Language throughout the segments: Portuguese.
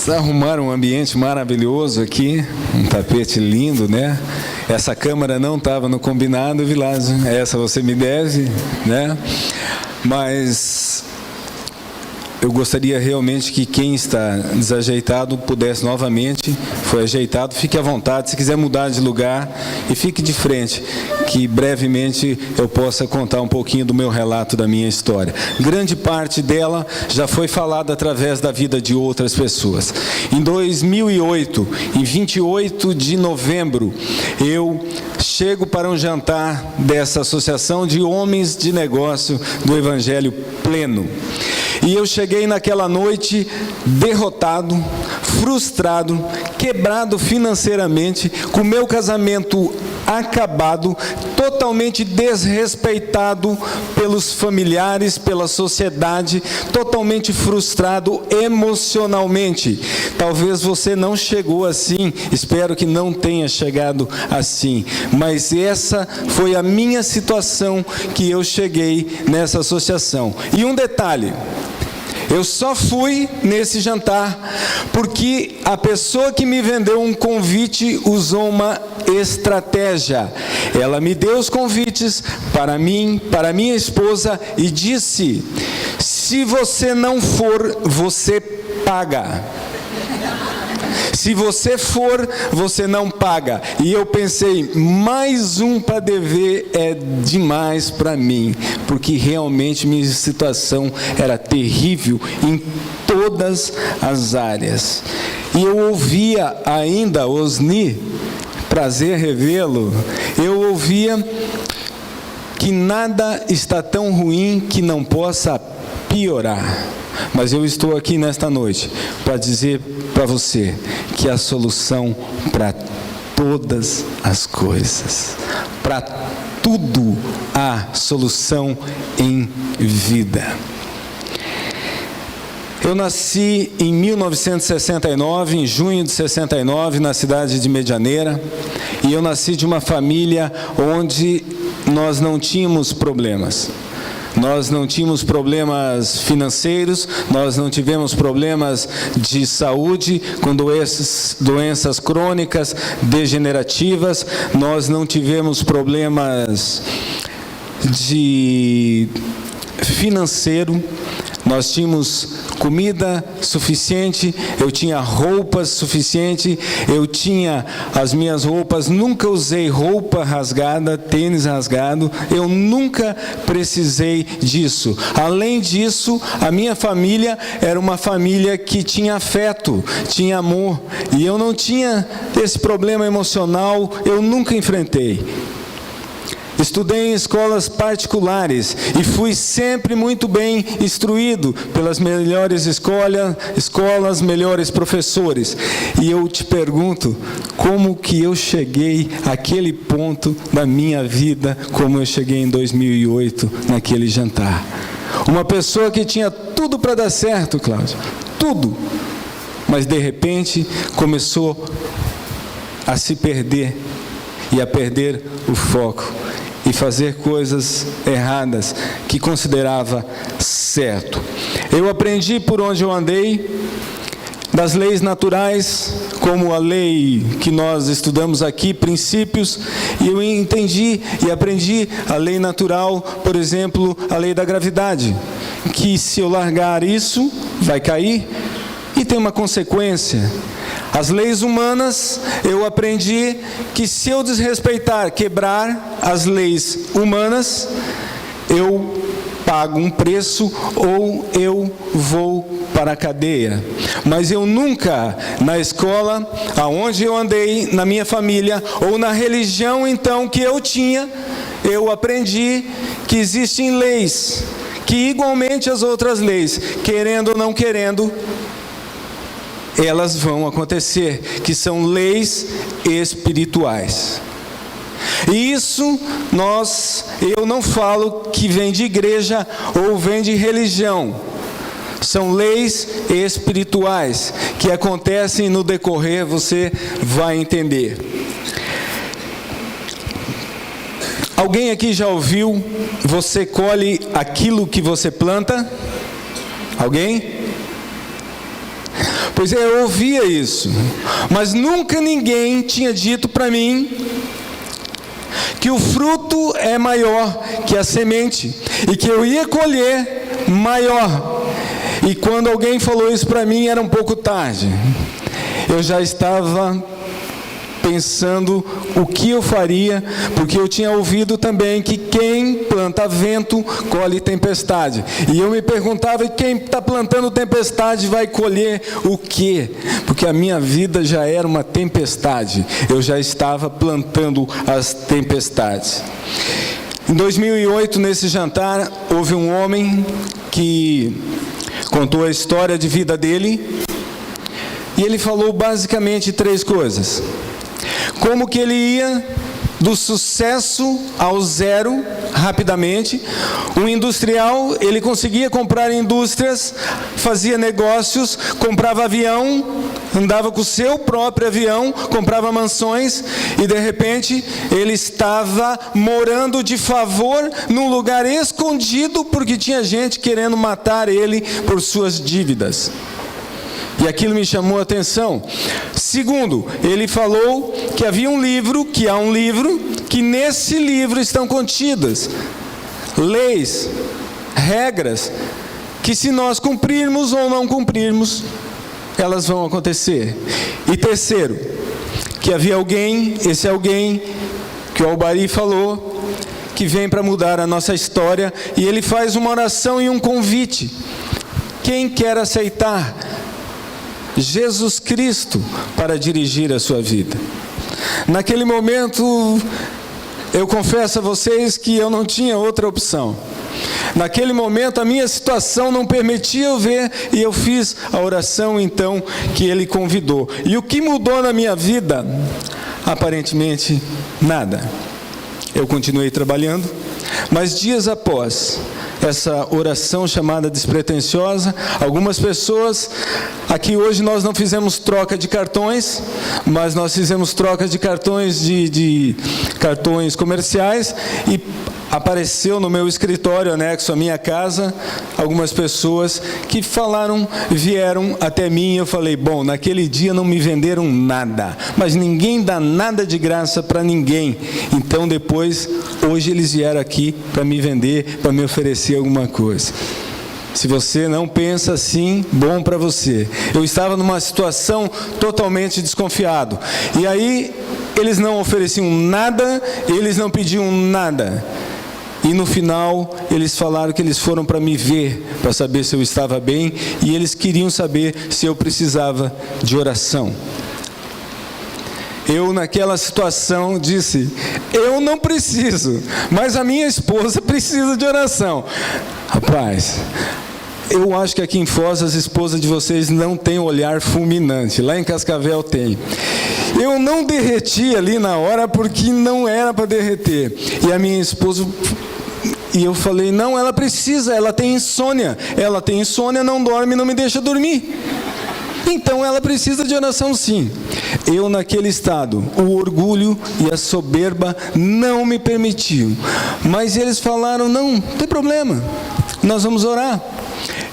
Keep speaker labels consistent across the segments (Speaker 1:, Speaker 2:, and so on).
Speaker 1: Arrumaram um ambiente maravilhoso aqui, um tapete lindo, né? Essa câmera não estava no combinado, Vilásio, essa você me deve, né? Mas eu gostaria realmente que quem está desajeitado pudesse novamente, foi ajeitado, fique à vontade, se quiser mudar de lugar e fique de frente, que brevemente eu possa contar um pouquinho do meu relato, da minha história. Grande parte dela já foi falada através da vida de outras pessoas. Em 2008, em 28 de novembro, eu chego para um jantar dessa Associação de Homens de Negócio do Evangelho Pleno. E eu cheguei naquela noite derrotado, frustrado, quebrado financeiramente, com meu casamento acabado, totalmente desrespeitado pelos familiares, pela sociedade, totalmente frustrado emocionalmente. Talvez você não chegou assim, espero que não tenha chegado assim, mas essa foi a minha situação que eu cheguei nessa associação. E um detalhe: eu só fui nesse jantar porque a pessoa que me vendeu um convite usou uma estratégia. Ela me deu os convites para mim, para minha esposa, e disse: se você não for, você paga. Se você for, você não paga. E eu pensei, mais um para dever é demais para mim, porque realmente minha situação era terrível em todas as áreas. E eu ouvia ainda Osni, prazer revê-lo, eu ouvia que nada está tão ruim que não possa piorar. Mas eu estou aqui nesta noite para dizer para você que a solução para todas as coisas, para tudo há solução em vida. Eu nasci em 1969, em junho de 69, na cidade de Medianeira, e eu nasci de uma família onde nós não tínhamos problemas. Nós não tínhamos problemas financeiros, nós não tivemos problemas de saúde, com doenças crônicas, degenerativas, nós não tivemos problemas de financeiro, nós tínhamos comida suficiente, eu tinha roupas suficiente, eu tinha as minhas roupas, nunca usei roupa rasgada, tênis rasgado, eu nunca precisei disso. Além disso, a minha família era uma família que tinha afeto, tinha amor, e eu não tinha esse problema emocional, eu nunca enfrentei. Estudei em escolas particulares e fui sempre muito bem instruído pelas melhores escolas, melhores professores. E eu te pergunto, como que eu cheguei àquele ponto da minha vida, como eu cheguei em 2008, naquele jantar? Uma pessoa que tinha tudo para dar certo, Cláudio, tudo, mas de repente começou a se perder e a perder o foco e fazer coisas erradas que considerava certo. Eu aprendi por onde eu andei das leis naturais, como a lei que nós estudamos aqui, princípios, e eu entendi e aprendi a lei natural, por exemplo, a lei da gravidade, que se eu largar isso, vai cair e tem uma consequência. As leis humanas, eu aprendi que se eu desrespeitar, quebrar as leis humanas, eu pago um preço ou eu vou para a cadeia. Mas eu nunca, na escola, aonde eu andei, na minha família, ou na religião então que eu tinha, eu aprendi que existem leis, que igualmente as outras leis, querendo ou não querendo, elas vão acontecer, que são leis espirituais. E isso eu não falo que vem de igreja ou vem de religião. São leis espirituais que acontecem no decorrer, você vai entender. Alguém aqui já ouviu, você colhe aquilo que você planta? Alguém? Pois é, eu ouvia isso, mas nunca ninguém tinha dito para mim que o fruto é maior que a semente e que eu ia colher maior. E quando alguém falou isso para mim, era um pouco tarde. Eu já estava pensando o que eu faria, porque eu tinha ouvido também que quem planta vento, colhe tempestade. E eu me perguntava, e quem está plantando tempestade vai colher o quê? Porque a minha vida já era uma tempestade. Eu já estava plantando as tempestades. Em 2008, nesse jantar, houve um homem que contou a história de vida dele, e ele falou basicamente 3 coisas. Como que ele ia do sucesso ao zero rapidamente. Um industrial, ele conseguia comprar indústrias, fazia negócios, comprava avião, andava com o seu próprio avião, comprava mansões, e de repente ele estava morando de favor num lugar escondido, porque tinha gente querendo matar ele por suas dívidas. E aquilo me chamou a atenção. Segundo, ele falou que havia um livro, que há um livro, que nesse livro estão contidas leis, regras, que se nós cumprirmos ou não cumprirmos, elas vão acontecer. E terceiro, que havia alguém, esse alguém que o Albari falou, que vem para mudar a nossa história, e ele faz uma oração e um convite. Quem quer aceitar Jesus Cristo para dirigir a sua vida? Naquele momento, eu confesso a vocês que eu não tinha outra opção. Naquele momento, a minha situação não permitia eu ver, e eu fiz a oração então que ele convidou. E o que mudou na minha vida? Aparentemente, nada. Eu continuei trabalhando, mas dias após essa oração chamada despretensiosa, algumas pessoas, aqui hoje nós não fizemos troca de cartões, mas nós fizemos troca de cartões de cartões comerciais, e apareceu no meu escritório anexo à minha casa algumas pessoas que vieram até mim, e eu falei, bom, naquele dia não me venderam nada, mas ninguém dá nada de graça para ninguém, então depois, hoje eles vieram aqui para me vender, para me oferecer alguma coisa. Se você não pensa assim, bom para você. Eu estava numa situação totalmente desconfiado, e aí eles não ofereciam nada, eles não pediam nada. E no final, eles falaram que eles foram para me ver, para saber se eu estava bem, e eles queriam saber se eu precisava de oração. Eu, naquela situação, disse, eu não preciso, mas a minha esposa precisa de oração. Rapaz, eu acho que aqui em Foz as esposas de vocês não têm olhar fulminante, lá em Cascavel tem. Eu não derreti ali na hora porque não era para derreter. E a minha esposa... E eu falei, não, ela precisa, ela tem insônia, não dorme, não me deixa dormir. Então ela precisa de oração sim. Eu naquele estado, o orgulho e a soberba não me permitiam. Mas eles falaram, não tem problema, nós vamos orar.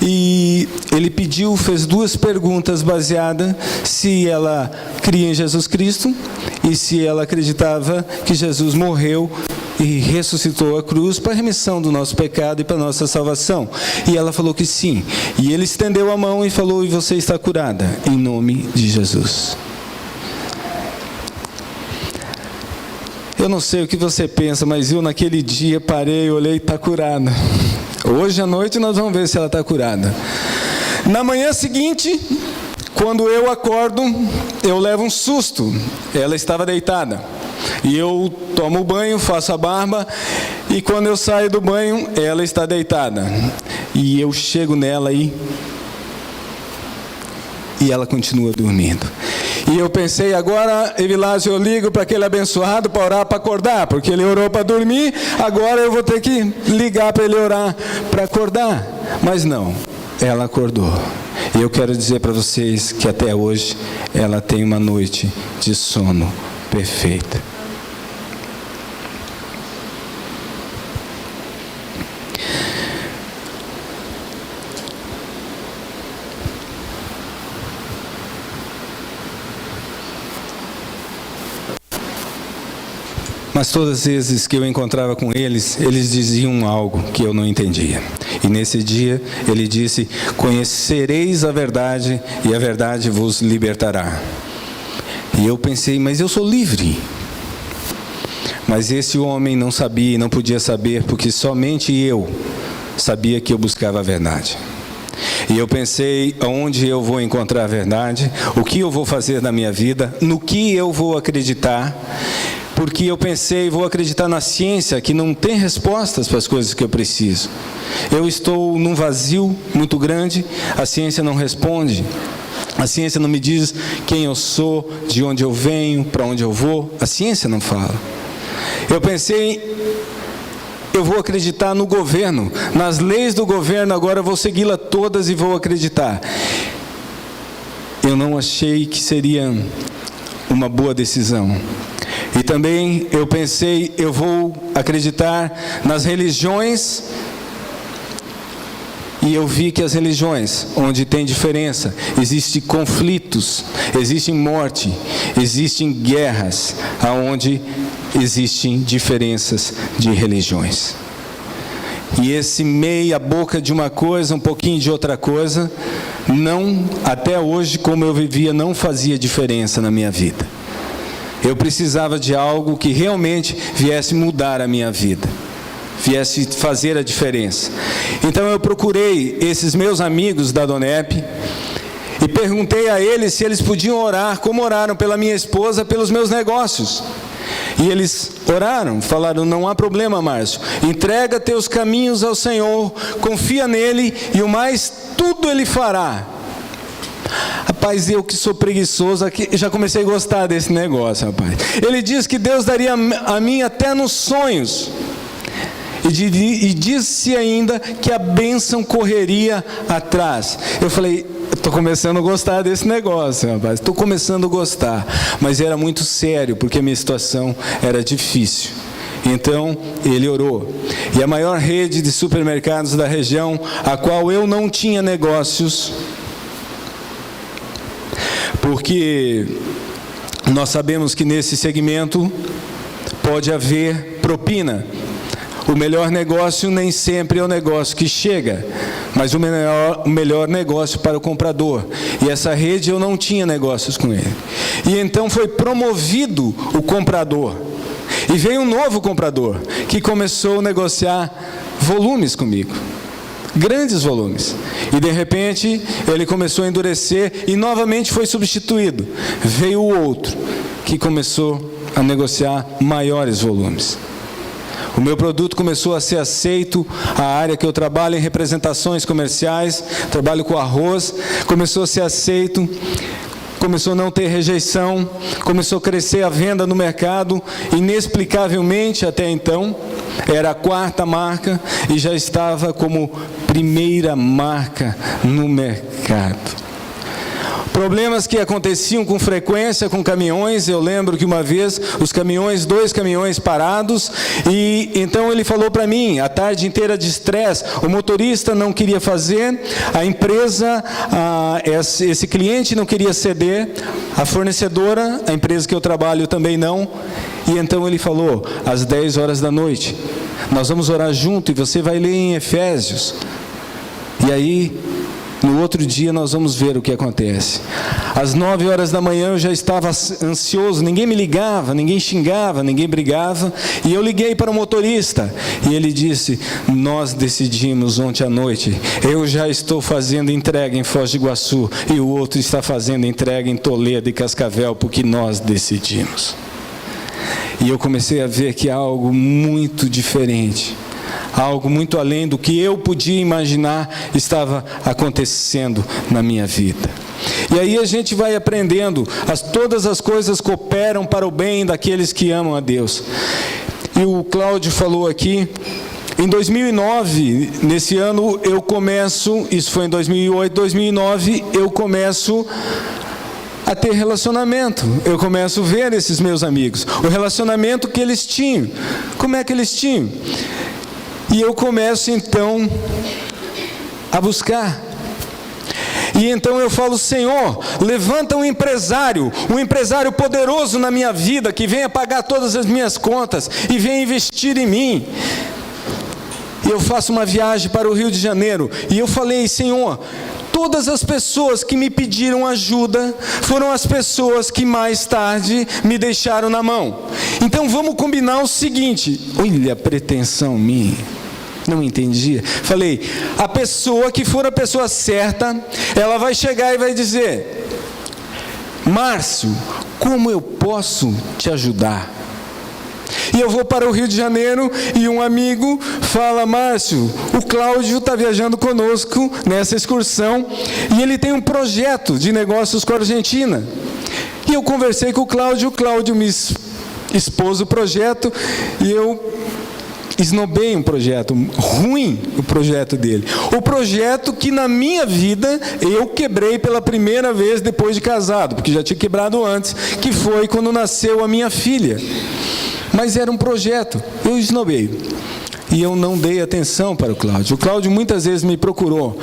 Speaker 1: E ele fez 2 perguntas baseadas se ela cria em Jesus Cristo e se ela acreditava que Jesus morreu e ressuscitou a cruz para a remissão do nosso pecado e para a nossa salvação. E ela falou que sim. E ele estendeu a mão e falou, e você está curada, em nome de Jesus. Eu não sei o que você pensa, mas eu naquele dia parei, olhei e está curada. Hoje à noite nós vamos ver se ela está curada. Na manhã seguinte, quando eu acordo, eu levo um susto. Ela estava deitada. E eu tomo o banho, faço a barba, e quando eu saio do banho, ela está deitada. E eu chego nela e ela continua dormindo. E eu pensei, agora, Evilásio, eu ligo para aquele abençoado para orar para acordar, porque ele orou para dormir, agora eu vou ter que ligar para ele orar para acordar. Mas não, ela acordou. E eu quero dizer para vocês que até hoje ela tem uma noite de sono perfeita. Mas todas as vezes que eu encontrava com eles, eles diziam algo que eu não entendia. E nesse dia ele disse: conhecereis a verdade e a verdade vos libertará. E eu pensei: mas eu sou livre. Mas esse homem não sabia e não podia saber, porque somente eu sabia que eu buscava a verdade. E eu pensei: aonde eu vou encontrar a verdade? O que eu vou fazer na minha vida? No que eu vou acreditar? Porque eu pensei: vou acreditar na ciência, que não tem respostas para as coisas que eu preciso. Eu estou num vazio muito grande, a ciência não responde. A ciência não me diz quem eu sou, de onde eu venho, para onde eu vou. A ciência não fala. Eu pensei: eu vou acreditar no governo, nas leis do governo, agora eu vou segui-las todas e vou acreditar. Eu não achei que seria uma boa decisão. E também eu pensei: eu vou acreditar nas religiões. E eu vi que as religiões, onde tem diferença, existem conflitos, existe morte, existem guerras, aonde existem diferenças de religiões. E esse meia boca de uma coisa, um pouquinho de outra coisa, não, até hoje, como eu vivia, não fazia diferença na minha vida. Eu precisava de algo que realmente viesse mudar a minha vida, viesse fazer a diferença. Então eu procurei esses meus amigos da Donep e perguntei a eles se eles podiam orar, como oraram pela minha esposa, pelos meus negócios. E eles oraram, falaram: não há problema, Márcio, entrega teus caminhos ao Senhor, confia nele e o mais tudo ele fará. Rapaz, eu que sou preguiçoso aqui, já comecei a gostar desse negócio, rapaz. Ele diz que Deus daria a mim até nos sonhos. E disse ainda que a bênção correria atrás. Eu falei: estou começando a gostar desse negócio, rapaz. Estou começando a gostar. Mas era muito sério, porque a minha situação era difícil. Então, ele orou. E a maior rede de supermercados da região, a qual eu não tinha negócios, porque nós sabemos que nesse segmento pode haver propina. O melhor negócio nem sempre é o negócio que chega, mas o melhor negócio para o comprador. E essa rede eu não tinha negócios com ele. E então foi promovido o comprador. E veio um novo comprador, que começou a negociar volumes comigo. Grandes volumes. E de repente ele começou a endurecer e novamente foi substituído. Veio o outro, que começou a negociar maiores volumes. O meu produto começou a ser aceito, a área que eu trabalho em representações comerciais, trabalho com arroz, começou a ser aceito, começou a não ter rejeição, começou a crescer a venda no mercado, inexplicavelmente até então, era a 4ª marca e já estava como primeira marca no mercado. Problemas que aconteciam com frequência com caminhões. Eu lembro que uma vez os caminhões, 2 caminhões parados, e então ele falou para mim, a tarde inteira de estresse, o motorista não queria fazer, a empresa, esse cliente não queria ceder, a fornecedora, a empresa que eu trabalho também não, e então ele falou: às 10 horas da noite, nós vamos orar junto e você vai ler em Efésios, e aí no outro dia nós vamos ver o que acontece. Às 9 horas da manhã eu já estava ansioso, ninguém me ligava, ninguém xingava, ninguém brigava, e eu liguei para o motorista, e ele disse: nós decidimos ontem à noite, eu já estou fazendo entrega em Foz do Iguaçu, e o outro está fazendo entrega em Toledo e Cascavel, porque nós decidimos. E eu comecei a ver que há algo muito diferente, algo muito além do que eu podia imaginar estava acontecendo na minha vida. E aí a gente vai aprendendo, todas as coisas cooperam para o bem daqueles que amam a Deus. E o Cláudio falou aqui, em 2009, nesse ano eu começo, isso foi em 2008, 2009, eu começo a ter relacionamento. Eu começo a ver esses meus amigos, o relacionamento que eles tinham. Como é que eles tinham? E eu começo então a buscar. E então eu falo: Senhor, levanta um empresário poderoso na minha vida, que venha pagar todas as minhas contas e venha investir em mim. E eu faço uma viagem para o Rio de Janeiro, e eu falei: Senhor, todas as pessoas que me pediram ajuda foram as pessoas que mais tarde me deixaram na mão. Então vamos combinar o seguinte. Olha a pretensão minha, não entendia. Falei: a pessoa que for a pessoa certa, ela vai chegar e vai dizer: Márcio, como eu posso te ajudar? E eu vou para o Rio de Janeiro e um amigo fala: Márcio, o Cláudio está viajando conosco nessa excursão e ele tem um projeto de negócios com a Argentina. E eu conversei com o Cláudio me expôs o projeto e eu esnobei um projeto ruim, o projeto dele. O projeto que na minha vida eu quebrei pela primeira vez depois de casado, porque já tinha quebrado antes, que foi quando nasceu a minha filha. Mas era um projeto, eu esnobei. E eu não dei atenção para o Cláudio. O Cláudio muitas vezes me procurou.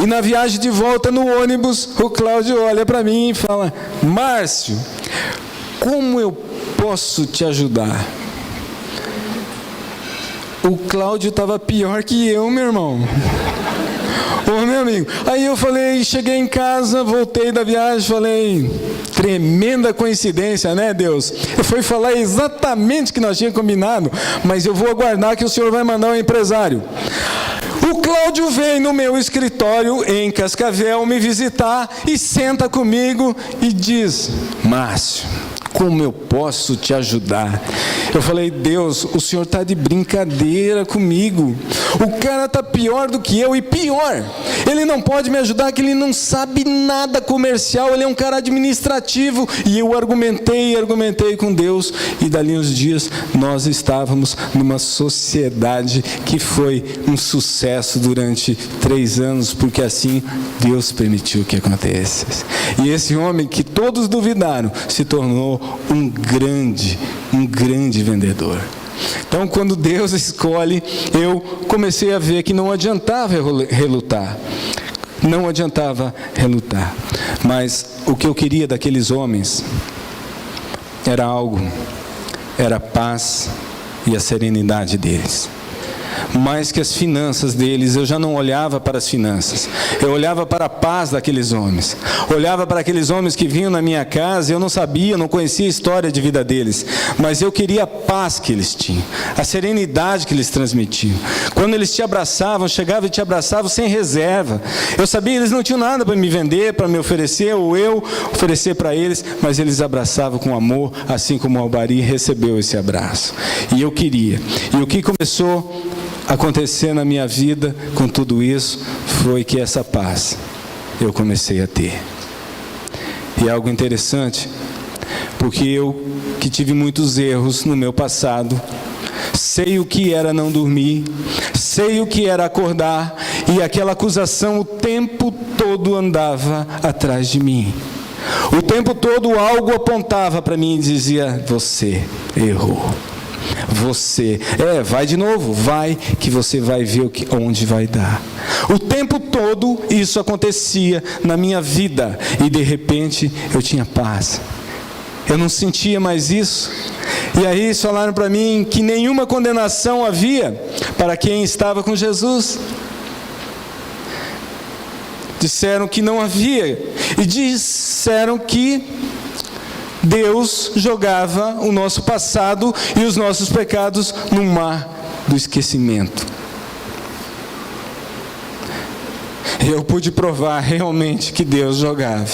Speaker 1: E na viagem de volta no ônibus, o Cláudio olha para mim e fala: Márcio, como eu posso te ajudar? O Cláudio estava pior que eu, meu irmão. Ô, meu amigo. Aí eu falei, cheguei em casa, voltei da viagem, falei: tremenda coincidência, né, Deus? Eu fui falar exatamente o que nós tínhamos combinado, mas eu vou aguardar que o Senhor vai mandar um empresário. O Cláudio vem no meu escritório em Cascavel me visitar e senta comigo e diz: Márcio, como eu posso te ajudar? Eu falei: Deus, o Senhor está de brincadeira comigo. O cara está pior do que eu, e pior, ele não pode me ajudar, que ele não sabe nada comercial, ele é um cara administrativo. E eu argumentei com Deus, e dali uns dias nós estávamos numa sociedade que foi um sucesso durante 3 anos, porque assim Deus permitiu que acontecesse. E esse homem que todos duvidaram se tornou um grande vendedor. Então, quando Deus escolhe, eu comecei a ver que não adiantava relutar. Não adiantava relutar. Mas o que eu queria daqueles homens era algo, era a paz e a serenidade deles. Mais que as finanças deles, eu já não olhava para as finanças, eu olhava para a paz daqueles homens, olhava para aqueles homens que vinham na minha casa. Eu não sabia, não conhecia a história de vida deles, mas eu queria a paz que eles tinham, a serenidade que eles transmitiam. Quando eles te abraçavam, chegavam e te abraçavam sem reserva. Eu sabia que eles não tinham nada para me vender, para me oferecer, ou eu oferecer para eles, mas eles abraçavam com amor, assim como o Albari recebeu esse abraço. E eu queria. E o que começou a acontecer na minha vida com tudo isso foi que essa paz eu comecei a ter. E é algo interessante, porque eu que tive muitos erros no meu passado, sei o que era não dormir, sei o que era acordar, e aquela acusação o tempo todo andava atrás de mim. O tempo todo algo apontava para mim e dizia: você errou. Você, vai de novo, vai, que você vai ver onde vai dar. O tempo todo isso acontecia na minha vida, e de repente eu tinha paz. Eu não sentia mais isso. E aí eles falaram para mim que nenhuma condenação havia para quem estava com Jesus. Disseram que não havia, e disseram que Deus jogava o nosso passado e os nossos pecados no mar do esquecimento. Eu pude provar realmente que Deus jogava,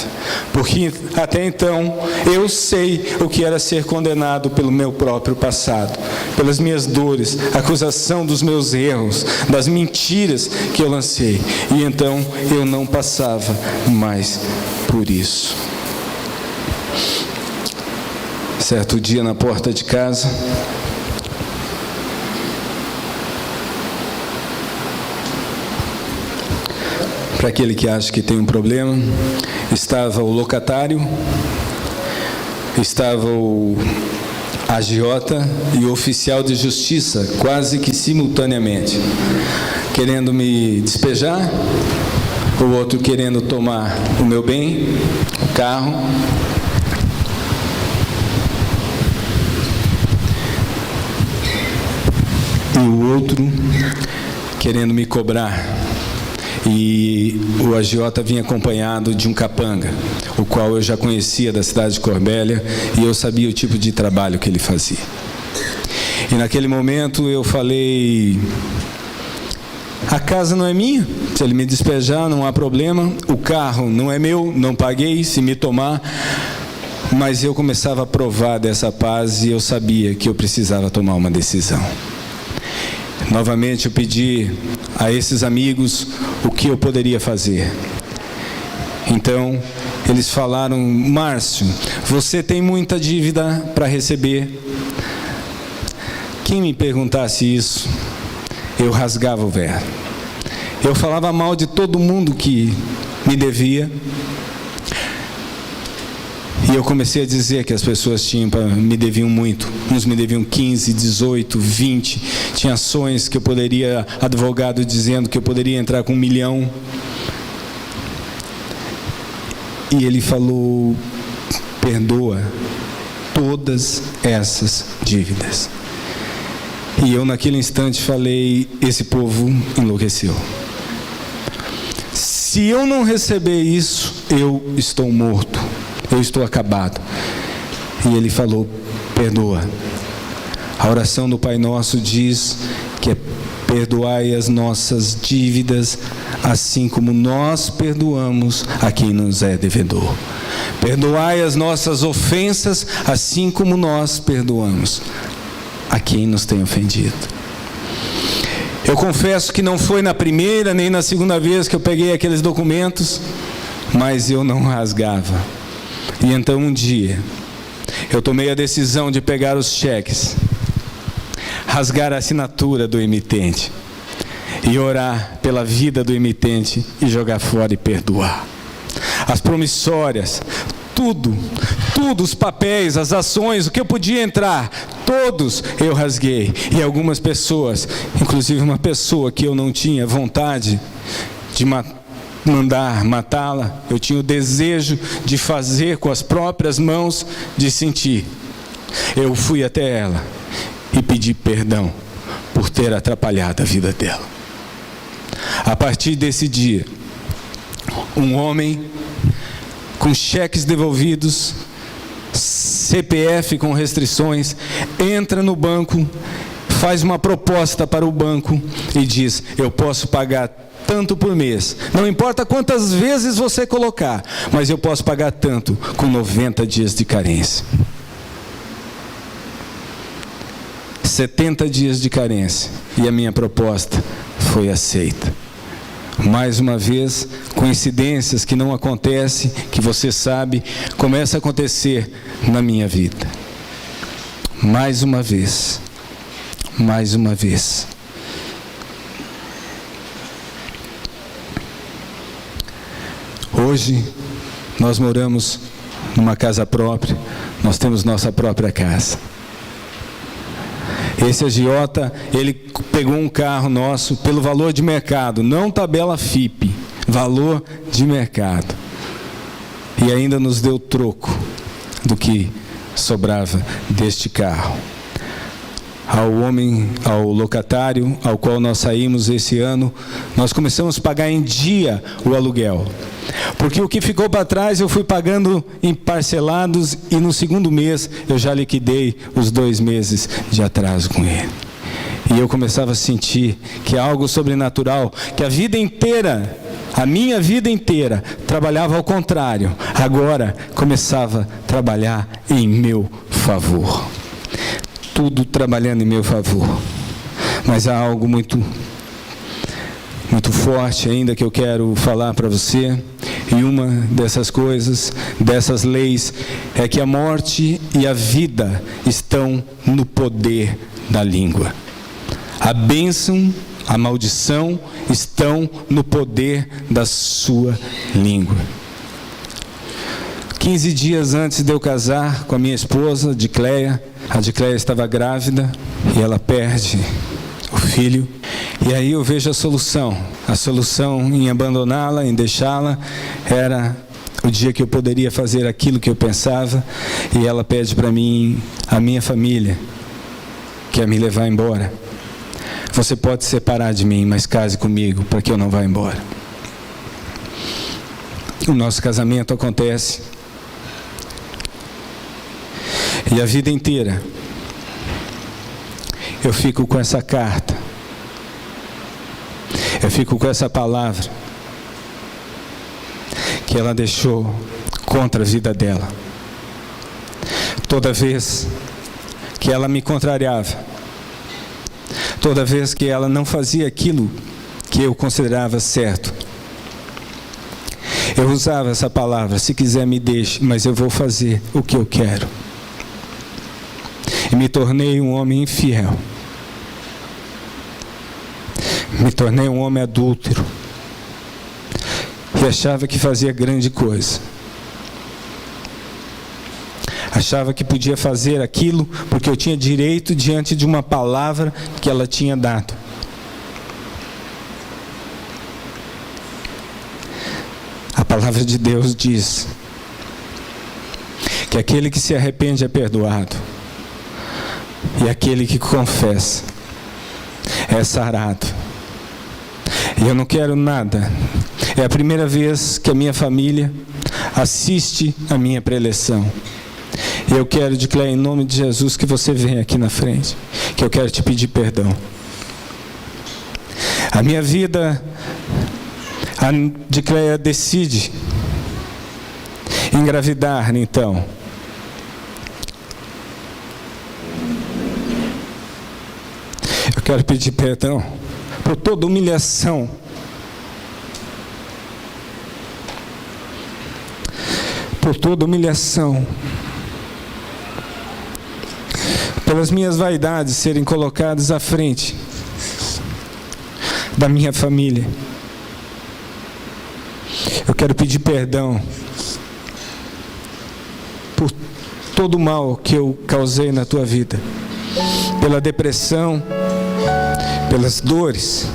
Speaker 1: porque até então eu sei o que era ser condenado pelo meu próprio passado, pelas minhas dores, a acusação dos meus erros, das mentiras que eu lancei, e então eu não passava mais por isso. Certo dia, na porta de casa, para aquele que acha que tem um problema, estava o locatário, estava o agiota e o oficial de justiça, quase que simultaneamente, querendo me despejar o outro querendo tomar o meu bem, o carro. E o outro querendo me cobrar. E o agiota vinha acompanhado de um capanga, o qual eu já conhecia da cidade de Corbélia, e eu sabia o tipo de trabalho que ele fazia. E naquele momento eu falei: a casa não é minha, se ele me despejar não há problema, o carro não é meu, não paguei, se me tomar. Mas eu começava a provar dessa paz e eu sabia que eu precisava tomar uma decisão. Novamente eu pedi a esses amigos o que eu poderia fazer. Então eles falaram: Márcio, você tem muita dívida para receber. Quem me perguntasse isso, eu rasgava o véu. Eu falava mal de todo mundo que me eu comecei a dizer que as pessoas me deviam muito. Uns me deviam 15, 18, 20. Tinha ações que eu poderia, advogado dizendo que eu poderia entrar com 1 milhão. E ele falou: perdoa todas essas dívidas. E eu naquele instante falei: esse povo enlouqueceu. Se eu não receber isso, eu estou morto. Eu estou acabado. E ele falou: perdoa. A oração do Pai Nosso diz que é: perdoai as nossas dívidas, assim como nós perdoamos a quem nos é devedor. Perdoai as nossas ofensas, assim como nós perdoamos a quem nos tem ofendido. Eu confesso que não foi na primeira nem na segunda vez que eu peguei aqueles documentos, mas eu não rasgava. E então um dia eu tomei a decisão de pegar os cheques, rasgar a assinatura do emitente e orar pela vida do emitente e jogar fora e perdoar. As promissórias, tudo, os papéis, as ações, o que eu podia entrar, todos eu rasguei. E algumas pessoas, inclusive uma pessoa que eu não tinha vontade de mandar matá-la, eu tinha o desejo de fazer com as próprias mãos, de sentir. Eu fui até ela e pedi perdão por ter atrapalhado a vida dela. A partir desse dia, um homem com cheques devolvidos, CPF com restrições, entra no banco, faz uma proposta para o banco e diz: eu posso pagar tanto por mês, não importa quantas vezes você colocar, mas eu posso pagar tanto com 90 dias de carência. 70 dias de carência, e a minha proposta foi aceita. Mais uma vez, coincidências que não acontecem, que você sabe, começam a acontecer na minha vida. Mais uma vez. Hoje, nós moramos numa casa própria, nós temos nossa própria casa. Esse agiota, ele pegou um carro nosso pelo valor de mercado, não tabela FIP, valor de mercado. E ainda nos deu troco do que sobrava deste carro. Ao locatário ao qual nós saímos esse ano, nós começamos a pagar em dia o aluguel. Porque o que ficou para trás eu fui pagando em parcelados, e no segundo mês eu já liquidei os 2 meses de atraso com ele. E eu começava a sentir que é algo sobrenatural, que a vida inteira, a minha vida inteira, trabalhava ao contrário. Agora começava a trabalhar em meu favor. Tudo trabalhando em meu favor. Mas há algo muito forte ainda que eu quero falar para você. E uma dessas coisas, dessas leis, é que a morte e a vida estão no poder da língua. A bênção, a maldição estão no poder da sua língua. 15 dias antes de eu casar com a minha esposa, a Dicleia estava grávida, e ela perde o filho. E aí eu vejo a solução. A solução em abandoná-la, em deixá-la, era o dia que eu poderia fazer aquilo que eu pensava, e ela pede para mim, a minha família, quer me levar embora. Você pode se separar de mim, mas case comigo para que eu não vá embora. O nosso casamento acontece. E a vida inteira eu fico com essa carta. Eu fico com essa palavra que ela deixou contra a vida dela. Toda vez que ela me contrariava, toda vez que ela não fazia aquilo que eu considerava certo, eu usava essa palavra: se quiser me deixe, mas eu vou fazer o que eu quero. E me tornei um homem infiel. Me tornei um homem adúltero. E achava que fazia grande coisa. Achava que podia fazer aquilo porque eu tinha direito diante de uma palavra que ela tinha dado. A palavra de Deus diz que aquele que se arrepende é perdoado, e aquele que confessa é sarado. E eu não quero nada. É a primeira vez que a minha família assiste a minha preleção. E eu quero declarar em nome de Jesus que você venha aqui na frente, que eu quero te pedir perdão. A minha vida, a Dicleia decide engravidar, então. Eu quero pedir perdão por toda humilhação, pelas minhas vaidades serem colocadas à frente da minha família. Eu quero pedir perdão por todo o mal que eu causei na tua vida, pela depressão, pelas dores,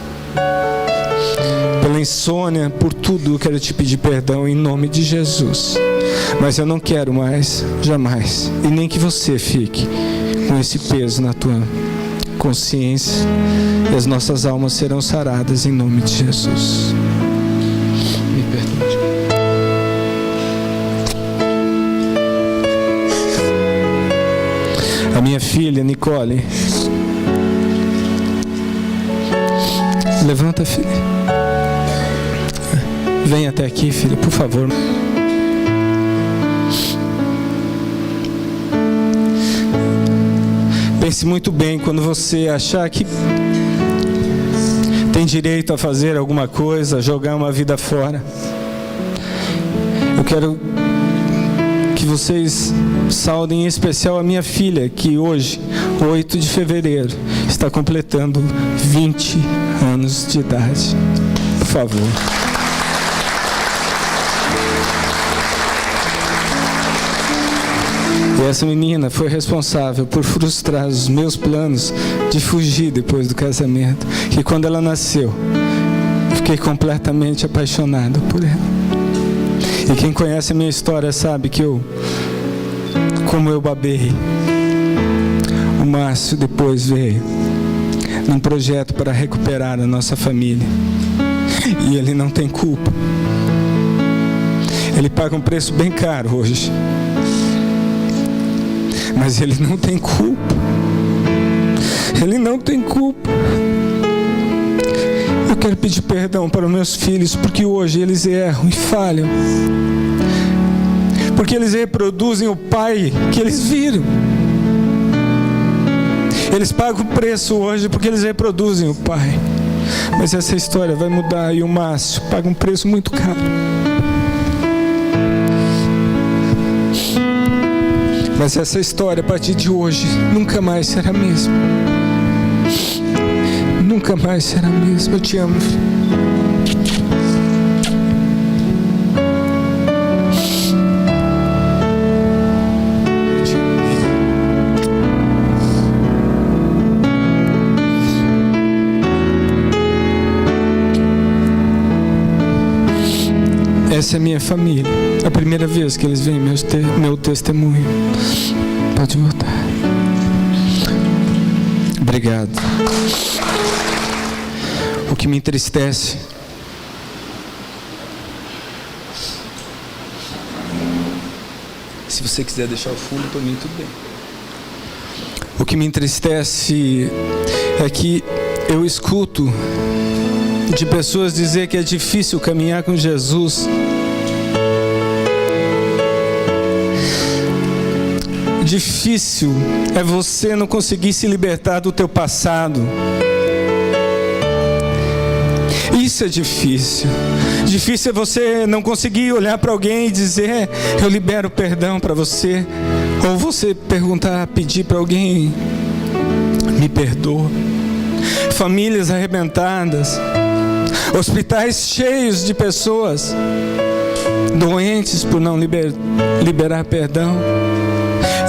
Speaker 1: pela insônia, por tudo. Eu quero te pedir perdão em nome de Jesus. Mas eu não quero mais, jamais, e nem que você fique com esse peso na tua consciência. E as nossas almas serão saradas em nome de Jesus. Me perdoe. A minha filha Nicole, levanta, filha. Vem até aqui, filha, por favor. Pense muito bem quando você achar que tem direito a fazer alguma coisa, a jogar uma vida fora. Eu quero que vocês saudem em especial a minha filha, que hoje, 8 de fevereiro, está completando 20 anos de idade. Por favor. E essa menina foi responsável por frustrar os meus planos de fugir depois do casamento. Que quando ela nasceu, fiquei completamente apaixonado por ela. E quem conhece a minha história sabe que como eu babei. O Márcio depois veio num projeto para recuperar a nossa família. E ele não tem culpa. Ele paga um preço bem caro hoje. Mas ele não tem culpa. Ele não tem culpa. Eu quero pedir perdão para os meus filhos, porque hoje eles erram e falham. Porque eles reproduzem o pai que eles viram. Eles pagam o preço hoje porque eles reproduzem o pai. Mas essa história vai mudar, e o Márcio paga um preço muito caro. Mas essa história, a partir de hoje, nunca mais será a mesma. Nunca mais será a mesma. Eu te amo.
Speaker 2: Essa é minha família. É a primeira vez que eles veem meu testemunho. Pode voltar. Obrigado. O que me entristece se você quiser deixar o fundo, para mim tudo bem. O que me entristece é que eu escuto de pessoas dizer que é difícil caminhar com Jesus. Difícil é você não conseguir se libertar do teu passado. Isso é difícil. Difícil é você não conseguir olhar para alguém e dizer: eu libero perdão para você. Ou você perguntar, pedir para alguém: me perdoa. Famílias arrebentadas, hospitais cheios de pessoas doentes por não liberar perdão.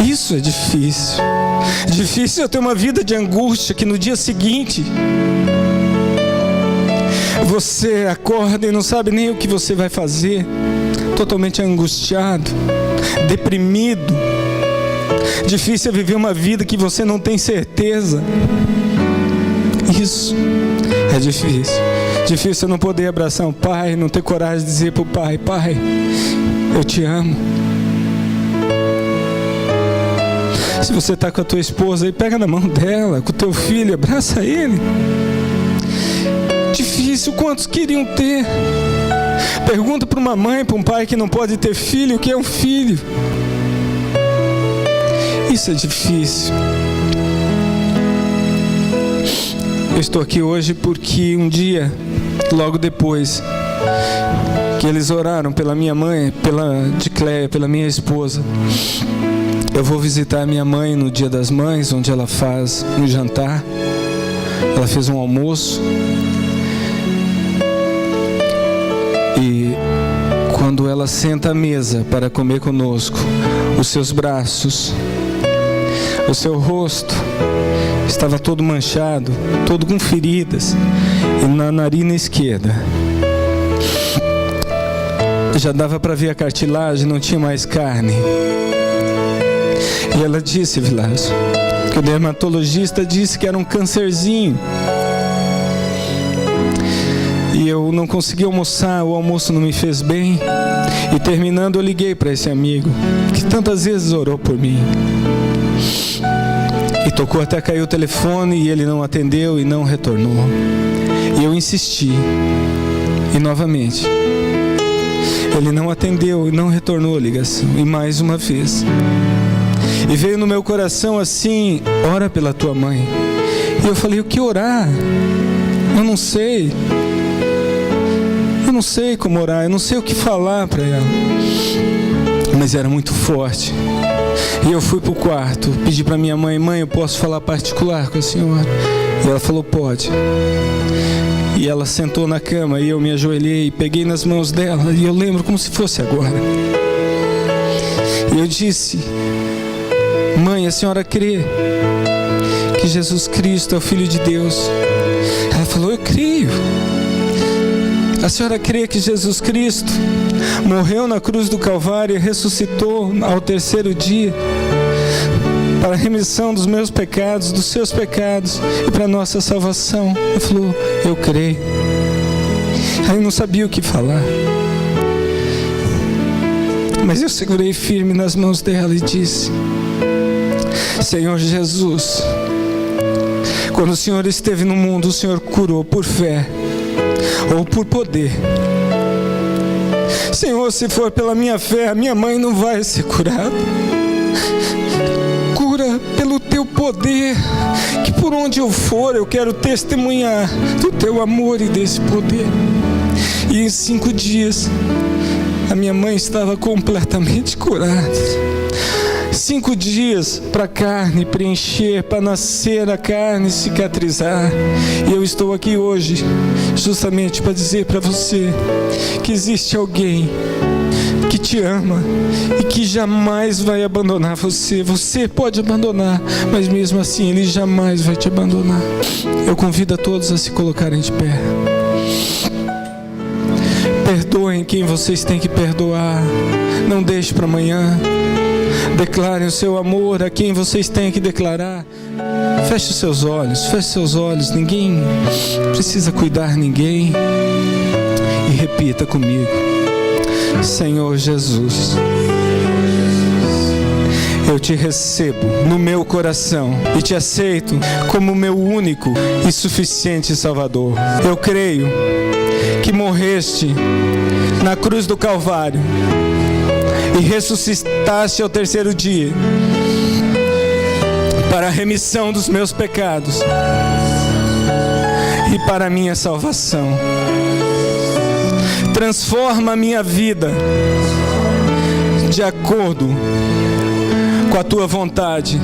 Speaker 2: Isso é difícil. Difícil é ter uma vida de angústia que no dia seguinte você acorda e não sabe nem o que você vai fazer, totalmente angustiado, deprimido. Difícil é viver uma vida que você não tem certeza. Isso é difícil. Difícil é não poder abraçar um pai, não ter coragem de dizer para o pai: pai, eu te amo. Se você está com a tua esposa aí, pega na mão dela, com o teu filho, abraça ele. Difícil, quantos queriam ter? Pergunta para uma mãe, para um pai que não pode ter filho, o que é um filho. Isso é difícil. Eu estou aqui hoje porque um dia, logo depois que eles oraram pela minha mãe, pela Dicléia, pela minha esposa, eu vou visitar a minha mãe no Dia das Mães, onde ela faz um jantar. Ela fez um almoço. E quando ela senta à mesa para comer conosco, os seus braços, o seu rosto estava todo manchado, todo com feridas, e na narina esquerda já dava para ver a cartilagem, não tinha mais carne. E ela disse, Vilásio, que o dermatologista disse que era um cancerzinho. E eu não consegui almoçar, o almoço não me fez bem. E terminando, eu liguei para esse amigo que tantas vezes orou por mim. E tocou até cair o telefone e ele não atendeu e não retornou. E eu insisti. E novamente, ele não atendeu e não retornou a ligação. E mais uma vez. E veio no meu coração assim: ora pela tua mãe. E eu falei: o que orar? Eu não sei. Eu não sei como orar, eu não sei o que falar para ela. Mas era muito forte. E eu fui para o quarto, pedi para minha mãe: mãe, eu posso falar particular com a senhora? E ela falou: pode. E ela sentou na cama e eu me ajoelhei, peguei nas mãos dela, e eu lembro como se fosse agora. E eu disse: mãe, a senhora crê que Jesus Cristo é o Filho de Deus? Ela falou: eu creio. A senhora crê que Jesus Cristo morreu na cruz do Calvário e ressuscitou ao terceiro dia para a remissão dos meus pecados, dos seus pecados e para a nossa salvação? Ela falou: eu creio. Aí eu não sabia o que falar, mas eu segurei firme nas mãos dela e disse: Senhor Jesus, quando o Senhor esteve no mundo, o Senhor curou por fé ou por poder. Senhor, se for pela minha fé, a minha mãe não vai ser curada. Cura pelo teu poder, que por onde eu for eu quero testemunhar do teu amor e desse poder. E em 5 dias a minha mãe estava completamente curada. 5 dias para a carne preencher, para nascer a carne cicatrizar. E eu estou aqui hoje justamente para dizer para você que existe alguém que te ama e que jamais vai abandonar você. Você pode abandonar, mas mesmo assim Ele jamais vai te abandonar. Eu convido a todos a se colocarem de pé. Perdoem Perdoem quem vocês têm que perdoar. Não deixe para amanhã. Declarem o seu amor a quem vocês têm que declarar. Feche os seus olhos, feche seus olhos. Ninguém precisa cuidar ninguém. E repita comigo: Senhor Jesus, eu te recebo no meu coração e te aceito como meu único e suficiente Salvador. Eu creio que morreste na cruz do Calvário e ressuscitaste ao terceiro dia para a remissão dos meus pecados e para a minha salvação. Transforma a minha vida de acordo com a tua vontade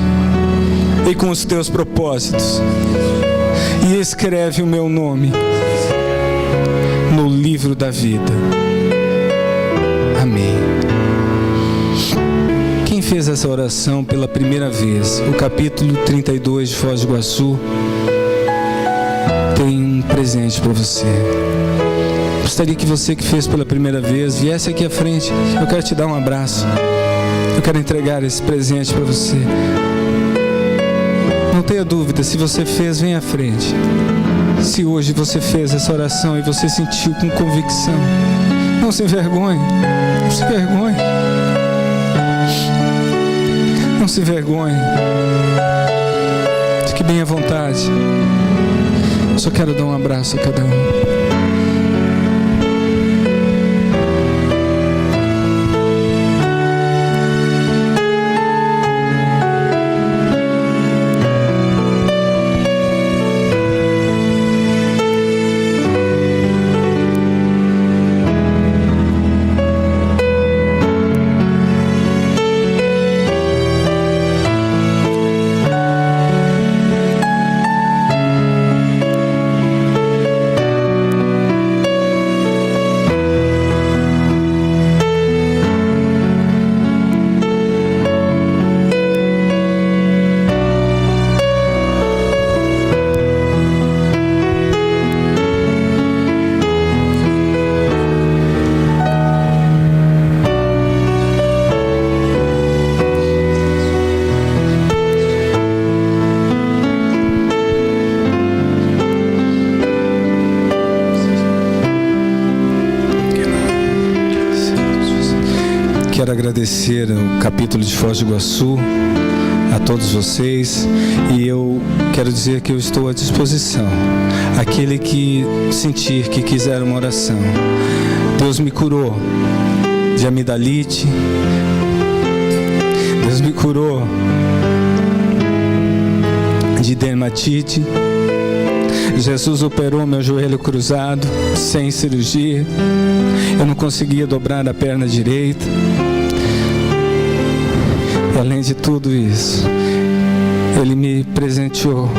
Speaker 2: e com os teus propósitos, e escreve o meu nome no livro da vida. Amém. Quem fez essa oração pela primeira vez, o capítulo 32 de Foz do Iguaçu tem um presente para você. Gostaria que você que fez pela primeira vez viesse aqui à frente. Eu quero te dar um abraço. Eu quero entregar esse presente para você. Não tenha dúvida, se você fez, vem à frente. Se hoje você fez essa oração e você sentiu com convicção, não se envergonhe. Não se envergonhe. Não se envergonhe. Fique bem à vontade. Eu só quero dar um abraço a cada um. Quero agradecer ao capítulo de Foz do Iguaçu, a todos vocês, e eu quero dizer que eu estou à disposição. Aquele que sentir que quiser uma oração. Deus me curou de amidalite, Deus me curou de dermatite, Jesus operou meu joelho cruzado sem cirurgia. Eu não conseguia dobrar a perna direita. E além de tudo isso, Ele me presenteou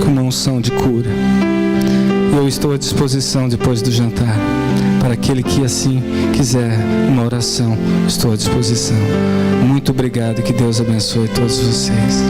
Speaker 2: com uma unção de cura. E eu estou à disposição depois do jantar. Para aquele que assim quiser uma oração, estou à disposição. Muito obrigado e que Deus abençoe todos vocês.